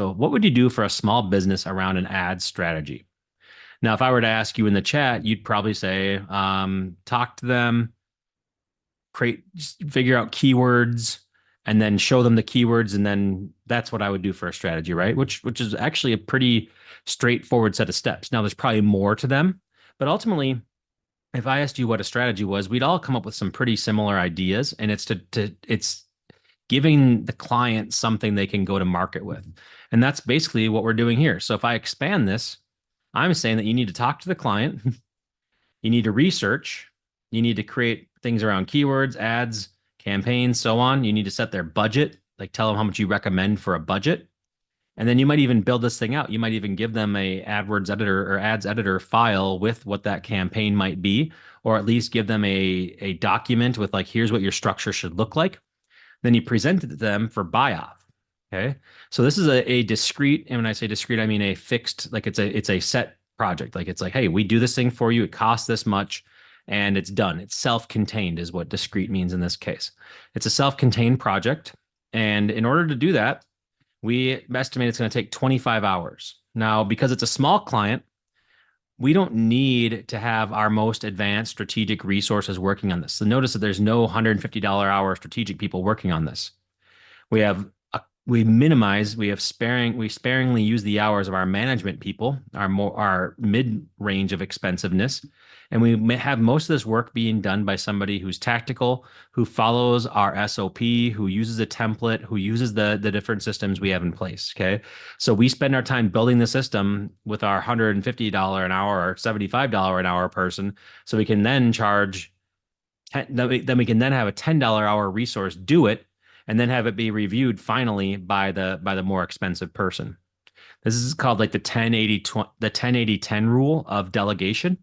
So what would you do for a small business around an ad strategy? Now, if I were to ask you in the chat, you'd probably say, talk to them, just figure out keywords, and then show them the keywords, and then that's what I would do for a strategy, right? Which is actually a pretty straightforward set of steps. Now, there's probably more to them, but ultimately, if I asked you what a strategy was, we'd all come up with some pretty similar ideas, and it's giving the client something they can go to market with. And that's basically what we're doing here. So if I expand this, I'm saying that you need to talk to the client, you need to research, you need to create things around keywords, ads, campaigns, so on. You need to set their budget, like tell them how much you recommend for a budget. And then you might even build this thing out. You might even give them a AdWords editor or ads editor file with what that campaign might be, or at least give them a document with like, here's what your structure should look like. Then you present it to them for buy off. Okay. So this is a discrete, and when I say discrete, I mean a fixed, like it's a set project. Like it's like, hey, we do this thing for you. It costs this much and it's done. It's self-contained is what discrete means in this case. It's a self-contained project. And in order to do that, we estimate it's going to take 25 hours. Now, because it's a small client, we don't need to have our most advanced strategic resources working on this. So notice that there's no $150 hour strategic people working on this. We have we sparingly use the hours of our management people, our mid range of expensiveness, and we may have most of this work being done by somebody who's tactical, who follows our SOP, who uses a template, who uses the different systems we have in place. Okay, so we spend our time building the system with our $150 an hour or $75 an hour person, so we can then charge. Then we can then have a $10 hour resource do it, and then have it be reviewed finally by the more expensive person. This is called like the 10-80-10 rule of delegation.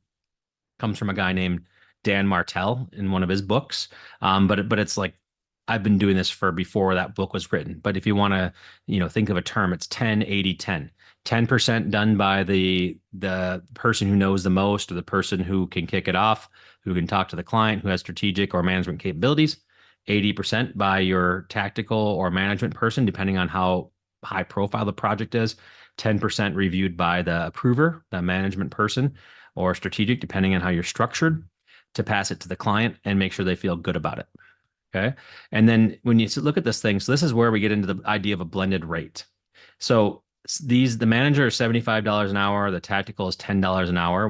Comes from a guy named Dan Martell in one of his books. But it's like I've been doing this for before that book was written. But if you want to, think of a term, it's 10-80-10. 10% done by the person who knows the most, or the person who can kick it off, who can talk to the client, who has strategic or management capabilities. 80% by your tactical or management person, depending on how high profile the project is. 10% reviewed by the approver, the management person, or strategic, depending on how you're structured, to pass it to the client and make sure they feel good about it. Okay. And then when you look at this thing, so this is where we get into the idea of a blended rate. So the manager is $75 an hour, the tactical is $10 an hour.